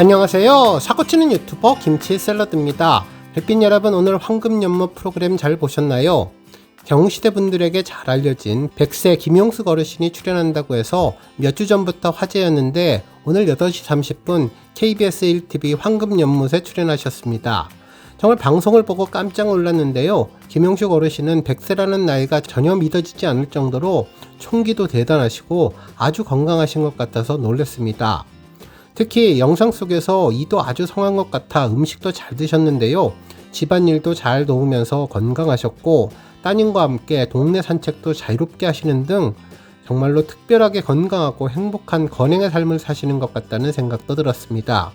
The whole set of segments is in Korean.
안녕하세요. 사고치는 유튜버 김치샐러드입니다. 별빛 여러분, 오늘 황금연못 프로그램 잘 보셨나요? 경시대 분들에게 잘 알려진 백세 김용숙 어르신이 출연한다고 해서 몇 주 전부터 화제였는데 오늘 8시 30분 KBS 1TV 황금연못에 출연하셨습니다. 정말 방송을 보고 깜짝 놀랐는데요. 김용숙 어르신은 100세라는 나이가 전혀 믿어지지 않을 정도로 총기도 대단하시고 아주 건강하신 것 같아서 놀랐습니다. 특히 영상 속에서 이도 아주 성한 것 같아 음식도 잘 드셨는데요. 집안일도 잘 도우면서 건강하셨고 따님과 함께 동네 산책도 자유롭게 하시는 등 정말로 특별하게 건강하고 행복한 건행의 삶을 사시는 것 같다는 생각도 들었습니다.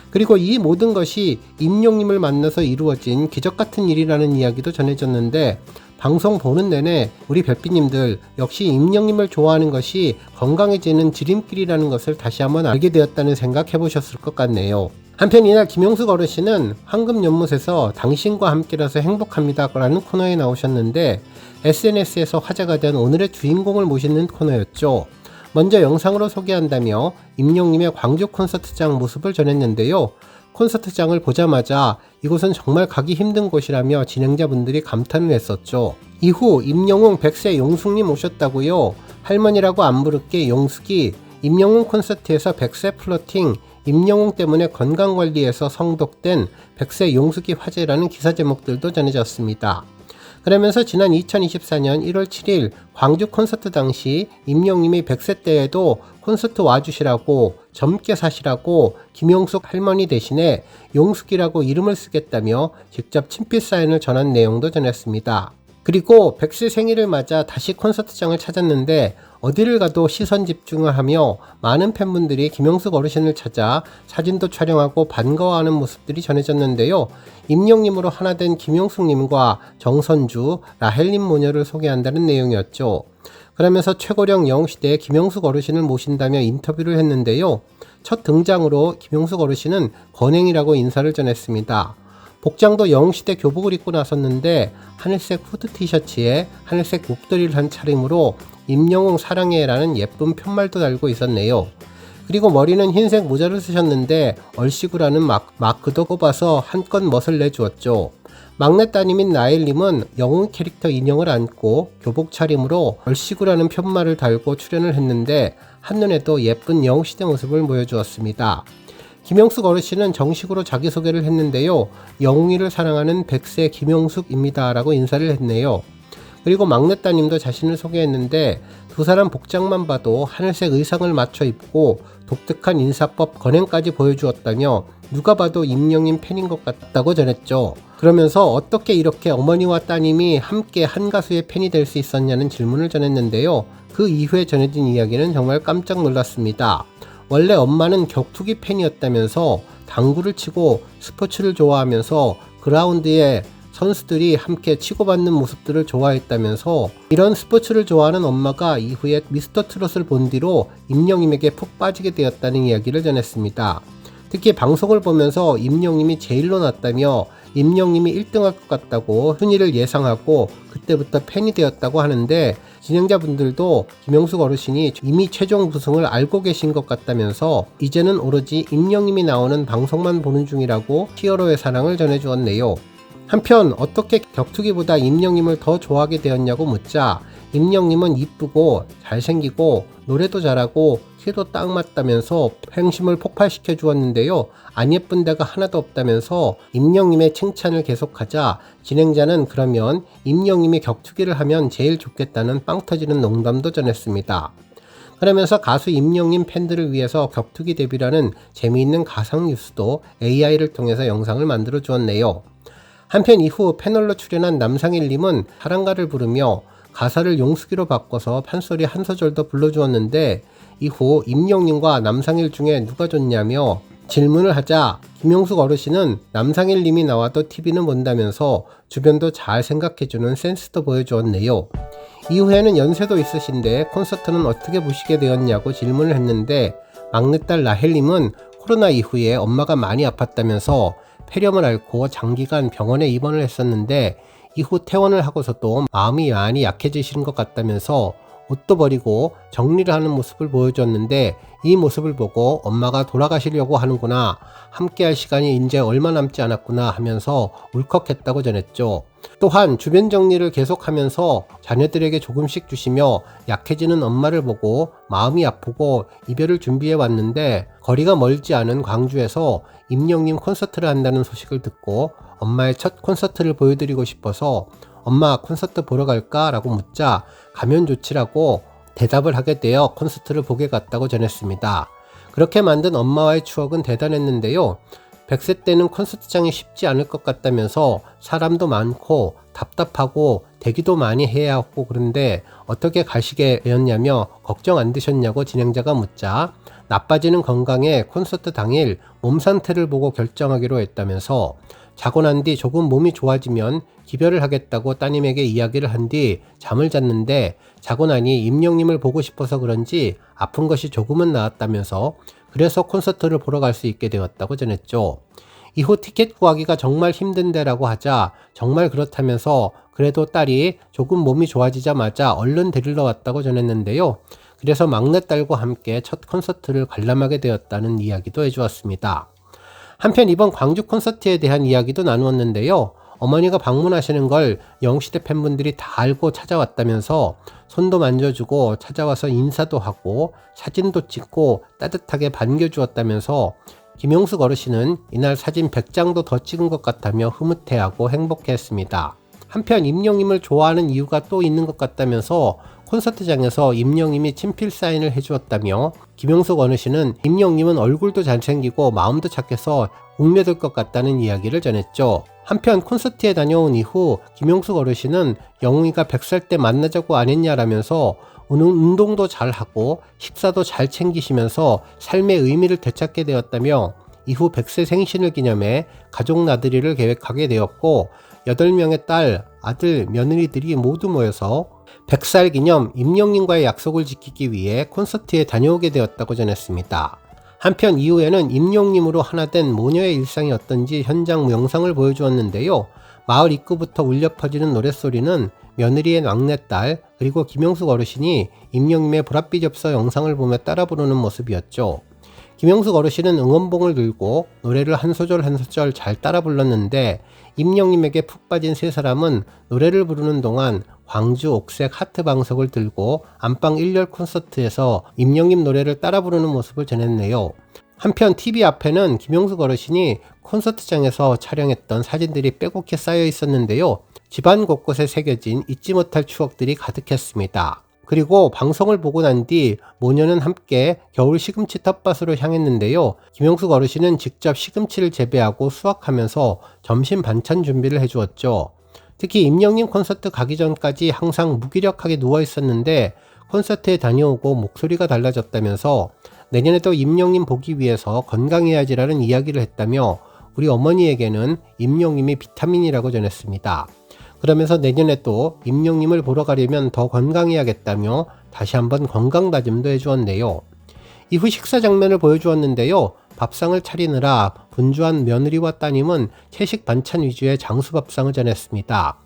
그리고 이 모든 것이 임영님을 만나서 이루어진 기적같은 일이라는 이야기도 전해졌는데, 방송 보는 내내 우리 별빛님들 역시 임영님을 좋아하는 것이 건강해지는 지름길이라는 것을 다시 한번 알게 되었다는 생각 해보셨을 것 같네요. 한편 이날 김용숙 어르신은 황금연못에서 당신과 함께라서 행복합니다 라는 코너에 나오셨는데, SNS에서 화제가 된 오늘의 주인공을 모시는 코너였죠. 먼저 영상으로 소개한다며 임영님의 광주 콘서트장 모습을 전했는데요. 콘서트장을 보자마자 이곳은 정말 가기 힘든 곳이라며 진행자분들이 감탄을 했었죠. 이후 임영웅 100세 용숙님 오셨다고요? 할머니라고 안 부를게 용숙이 임영웅 콘서트에서 100세 플러팅, 임영웅 때문에 건강관리에서 성독된 100세 용숙이 화제라는 기사 제목들도 전해졌습니다. 그러면서 지난 2024년 1월 7일 광주 콘서트 당시 임영님이 100세 때에도 콘서트 와주시라고 젊게 사시라고 김용숙 할머니 대신에 용숙이라고 이름을 쓰겠다며 직접 친필 사인을 전한 내용도 전했습니다. 그리고 100세 생일을 맞아 다시 콘서트장을 찾았는데 어디를 가도 시선 집중을 하며 많은 팬분들이 김용숙 어르신을 찾아 사진도 촬영하고 반가워하는 모습들이 전해졌는데요. 임영님으로 하나 된 김용숙님과 정선주, 라헬님 모녀를 소개한다는 내용이었죠. 그러면서 최고령 영웅시대의 김용숙 어르신을 모신다며 인터뷰를 했는데요. 첫 등장으로 김용숙 어르신은 건행이라고 인사를 전했습니다. 복장도 영웅시대 교복을 입고 나섰는데 하늘색 후드 티셔츠에 하늘색 목도리를 한 차림으로 임영웅 사랑해라는 예쁜 편말도 달고 있었네요. 그리고 머리는 흰색 모자를 쓰셨는데 얼씨구라는 마크도 꼽아서 한껏 멋을 내주었죠. 막내 따님인 나엘님은 영웅 캐릭터 인형을 안고 교복 차림으로 얼씨구라는 편말을 달고 출연을 했는데 한눈에도 예쁜 영웅시대 모습을 보여주었습니다. 김용숙 어르신은 정식으로 자기소개를 했는데요. 영웅이를 사랑하는 100세 김용숙입니다 라고 인사를 했네요. 그리고 막내 따님도 자신을 소개했는데 두 사람 복장만 봐도 하늘색 의상을 맞춰 입고 독특한 인사법 건행까지 보여주었다며 누가 봐도 임영님 팬인 것 같다고 전했죠. 그러면서 어떻게 이렇게 어머니와 따님이 함께 한 가수의 팬이 될 수 있었냐는 질문을 전했는데요. 그 이후에 전해진 이야기는 정말 깜짝 놀랐습니다. 원래 엄마는 격투기 팬이었다면서 당구를 치고 스포츠를 좋아하면서 그라운드에 선수들이 함께 치고받는 모습들을 좋아했다면서 이런 스포츠를 좋아하는 엄마가 이후에 미스터트롯을 본 뒤로 임영님에게 푹 빠지게 되었다는 이야기를 전했습니다. 특히 방송을 보면서 임영님이 제일로 났다며 임영님이 1등할 것 같다고 순위를 예상하고 그때부터 팬이 되었다고 하는데, 진행자분들도 김용숙 어르신이 이미 최종 우승을 알고 계신 것 같다면서 이제는 오로지 임영님이 나오는 방송만 보는 중이라고 히어로의 사랑을 전해주었네요. 한편 어떻게 격투기보다 임영님을 더 좋아하게 되었냐고 묻자 임영님은 이쁘고 잘생기고 노래도 잘하고 키도 딱 맞다면서 팬심을 폭발시켜 주었는데요. 안 예쁜 데가 하나도 없다면서 임영님의 칭찬을 계속하자 진행자는 그러면 임영님이 격투기를 하면 제일 좋겠다는 빵 터지는 농담도 전했습니다. 그러면서 가수 임영님 팬들을 위해서 격투기 데뷔라는 재미있는 가상 뉴스도 AI를 통해서 영상을 만들어 주었네요. 한편 이후 패널로 출연한 남상일님은 사랑가를 부르며 가사를 용숙이로 바꿔서 판소리 한 소절도 불러주었는데, 이후 임영님과 남상일 중에 누가 좋냐며 질문을 하자 김용숙 어르신은 남상일님이 나와도 TV는 본다면서 주변도 잘 생각해주는 센스도 보여주었네요. 이후에는 연세도 있으신데 콘서트는 어떻게 보시게 되었냐고 질문을 했는데, 막내딸 라헬님은 코로나 이후에 엄마가 많이 아팠다면서 폐렴을 앓고 장기간 병원에 입원을 했었는데 이후 퇴원을 하고서도 마음이 많이 약해지시는 것 같다면서 옷도 버리고 정리를 하는 모습을 보여줬는데 이 모습을 보고 엄마가 돌아가시려고 하는구나, 함께할 시간이 이제 얼마 남지 않았구나 하면서 울컥했다고 전했죠. 또한 주변 정리를 계속하면서 자녀들에게 조금씩 주시며 약해지는 엄마를 보고 마음이 아프고 이별을 준비해 왔는데 거리가 멀지 않은 광주에서 임영님 콘서트를 한다는 소식을 듣고 엄마의 첫 콘서트를 보여드리고 싶어서 엄마 콘서트 보러 갈까? 라고 묻자 가면 좋지라고 대답을 하게 되어 콘서트를 보게 갔다고 전했습니다. 그렇게 만든 엄마와의 추억은 대단했는데요. 100세 때는 콘서트장이 쉽지 않을 것 같다면서 사람도 많고 답답하고 대기도 많이 해야 하고 그런데 어떻게 가시게 되었냐며 걱정 안 되셨냐고 진행자가 묻자 나빠지는 건강에 콘서트 당일 몸 상태를 보고 결정하기로 했다면서 자고 난 뒤 조금 몸이 좋아지면 기별을 하겠다고 따님에게 이야기를 한 뒤 잠을 잤는데 자고 나니 임영님을 보고 싶어서 그런지 아픈 것이 조금은 나았다면서 그래서 콘서트를 보러 갈 수 있게 되었다고 전했죠. 이후 티켓 구하기가 정말 힘든데라고 하자 정말 그렇다면서 그래도 딸이 조금 몸이 좋아지자마자 얼른 데리러 왔다고 전했는데요. 그래서 막내딸과 함께 첫 콘서트를 관람하게 되었다는 이야기도 해주었습니다. 한편 이번 광주 콘서트에 대한 이야기도 나누었는데요. 어머니가 방문하시는 걸 영웅시대 팬분들이 다 알고 찾아왔다면서 손도 만져주고 찾아와서 인사도 하고 사진도 찍고 따뜻하게 반겨주었다면서 김용숙 어르신은 이날 사진 100장도 더 찍은 것 같다며 흐뭇해하고 행복해했습니다. 한편 임영님을 좋아하는 이유가 또 있는 것 같다면서 콘서트장에서 임영님이 친필 사인을 해주었다며 김용숙 어르신은 임영님은 얼굴도 잘생기고 마음도 착해서 웅며들 것 같다는 이야기를 전했죠. 한편 콘서트에 다녀온 이후 김용숙 어르신은 영웅이가 100살 때 만나자고 안 했냐라면서 운동도 잘하고 식사도 잘 챙기시면서 삶의 의미를 되찾게 되었다며 이후 100세 생신을 기념해 가족 나들이를 계획하게 되었고 8명의 딸, 아들, 며느리들이 모두 모여서 100살 기념 임영님과의 약속을 지키기 위해 콘서트에 다녀오게 되었다고 전했습니다. 한편 이후에는 임영님으로 하나 된 모녀의 일상이 어떤지 현장 영상을 보여주었는데요. 마을 입구부터 울려 퍼지는 노랫소리는 며느리의 막내딸 그리고 김용숙 어르신이 임영님의 보랏빛 엽서 영상을 보며 따라 부르는 모습이었죠. 김용숙 어르신은 응원봉을 들고 노래를 한 소절 한 소절 잘 따라 불렀는데 임영님에게 푹 빠진 세 사람은 노래를 부르는 동안 광주 옥색 하트 방석을 들고 안방 1열 콘서트에서 임영님 노래를 따라 부르는 모습을 전했네요. 한편 TV 앞에는 김용숙 어르신이 콘서트장에서 촬영했던 사진들이 빼곡히 쌓여 있었는데요. 집안 곳곳에 새겨진 잊지 못할 추억들이 가득했습니다. 그리고 방송을 보고 난 뒤 모녀는 함께 겨울 시금치 텃밭으로 향했는데요. 김용숙 어르신은 직접 시금치를 재배하고 수확하면서 점심 반찬 준비를 해주었죠. 특히 임영님 콘서트 가기 전까지 항상 무기력하게 누워 있었는데 콘서트에 다녀오고 목소리가 달라졌다면서 내년에도 임영님 보기 위해서 건강해야지라는 이야기를 했다며 우리 어머니에게는 임영님이 비타민이라고 전했습니다. 그러면서 내년에도 임영님을 보러 가려면 더 건강해야겠다며 다시 한번 건강다짐도 해주었네요. 이후 식사 장면을 보여주었는데요. 밥상을 차리느라 분주한 며느리와 따님은 채식 반찬 위주의 장수밥상을 전했습니다.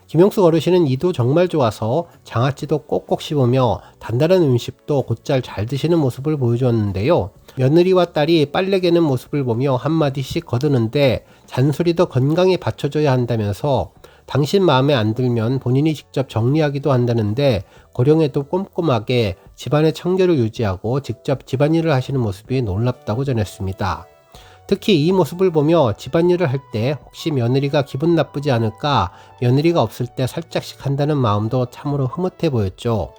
김용숙 어르신은 이도 정말 좋아서 장아찌도 꼭꼭 씹으며 단단한 음식도 곧잘 잘 드시는 모습을 보여주었는데요. 며느리와 딸이 빨래 개는 모습을 보며 한마디씩 거두는데 잔소리도 건강에 받쳐줘야 한다면서 당신 마음에 안 들면 본인이 직접 정리하기도 한다는데 고령에도 꼼꼼하게 집안의 청결을 유지하고 직접 집안일을 하시는 모습이 놀랍다고 전했습니다. 특히 이 모습을 보며 집안일을 할 때 혹시 며느리가 기분 나쁘지 않을까 며느리가 없을 때 살짝씩 한다는 마음도 참으로 흐뭇해 보였죠.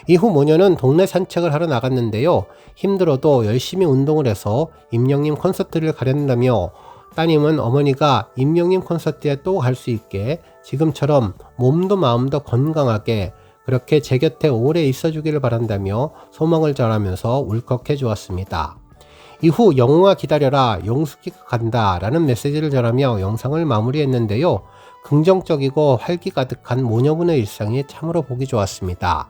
이후 모녀는 동네 산책을 하러 나갔는데요. 힘들어도 열심히 운동을 해서 임영님 콘서트를 가련다며 따님은 어머니가 임영님 콘서트에 또 갈 수 있게 지금처럼 몸도 마음도 건강하게 그렇게 제 곁에 오래 있어주기를 바란다며 소망을 전하면서 울컥해 주었습니다. 이후 영웅아 기다려라 용숙이가 간다 라는 메시지를 전하며 영상을 마무리했는데요. 긍정적이고 활기 가득한 모녀분의 일상이 참으로 보기 좋았습니다.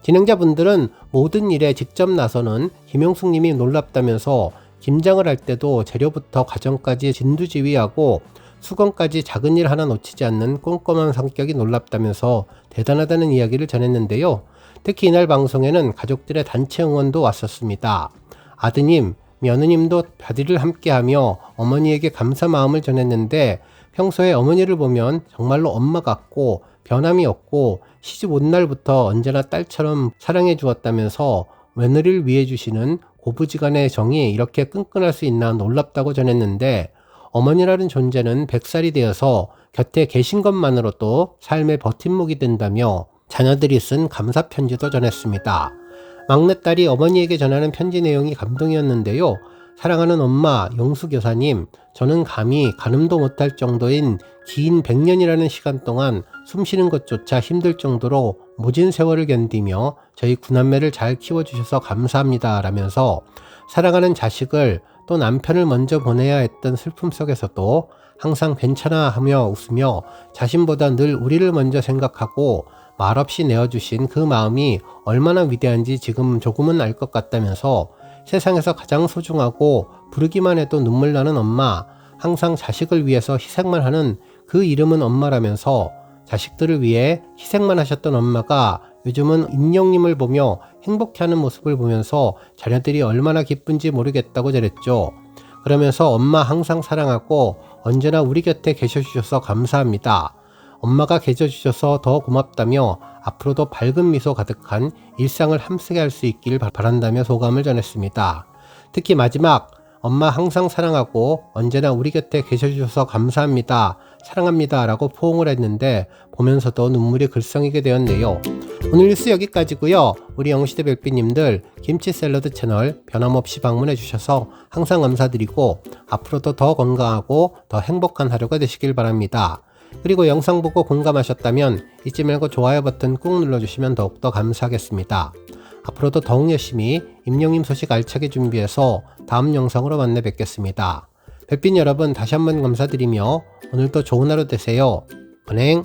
진행자분들은 모든 일에 직접 나서는 김용숙님이 놀랍다면서 김장을 할 때도 재료부터 과정까지 진두지휘하고 수건까지 작은 일 하나 놓치지 않는 꼼꼼한 성격이 놀랍다면서 대단하다는 이야기를 전했는데요. 특히 이날 방송에는 가족들의 단체 응원도 왔었습니다. 아드님, 며느님도 별일을 함께하며 어머니에게 감사 마음을 전했는데 평소에 어머니를 보면 정말로 엄마 같고 변함이 없고 시집 온 날부터 언제나 딸처럼 사랑해 주었다면서 며느리를 위해 주시는 고부지간의 정이 이렇게 끈끈할 수 있나 놀랍다고 전했는데 어머니라는 존재는 100살이 되어서 곁에 계신 것만으로도 삶의 버팀목이 된다며 자녀들이 쓴 감사 편지도 전했습니다. 막내딸이 어머니에게 전하는 편지 내용이 감동이었는데요. 사랑하는 엄마 용수 교사님, 저는 감히 가늠도 못할 정도인 긴 100년이라는 시간 동안 숨쉬는 것조차 힘들 정도로 모진 세월을 견디며 저희 구남매를 잘 키워주셔서 감사합니다 라면서 사랑하는 자식을 또 남편을 먼저 보내야 했던 슬픔 속에서도 항상 괜찮아 하며 웃으며 자신보다 늘 우리를 먼저 생각하고 말없이 내어주신 그 마음이 얼마나 위대한지 지금 조금은 알 것 같다면서 세상에서 가장 소중하고 부르기만 해도 눈물 나는 엄마, 항상 자식을 위해서 희생만 하는 그 이름은 엄마라면서 자식들을 위해 희생만 하셨던 엄마가 요즘은 임영님을 보며 행복해하는 모습을 보면서 자녀들이 얼마나 기쁜지 모르겠다고 전했죠. 그러면서 엄마 항상 사랑하고 언제나 우리 곁에 계셔주셔서 감사합니다. 엄마가 계셔주셔서 더 고맙다며 앞으로도 밝은 미소 가득한 일상을 함께 할 수 있길 바란다며 소감을 전했습니다. 특히 마지막 엄마 항상 사랑하고 언제나 우리 곁에 계셔주셔서 감사합니다. 사랑합니다 라고 포옹을 했는데 보면서도 눈물이 글썽이게 되었네요. 오늘 뉴스 여기까지고요. 우리 영시대 별빛님들 김치 샐러드 채널 변함없이 방문해 주셔서 항상 감사드리고 앞으로도 더 건강하고 더 행복한 하루가 되시길 바랍니다. 그리고 영상 보고 공감하셨다면 잊지 말고 좋아요 버튼 꾹 눌러주시면 더욱더 감사하겠습니다. 앞으로도 더욱 열심히 임영님 소식 알차게 준비해서 다음 영상으로 만나 뵙겠습니다. 별빛 여러분 다시 한번 감사드리며 오늘도 좋은 하루 되세요. 은행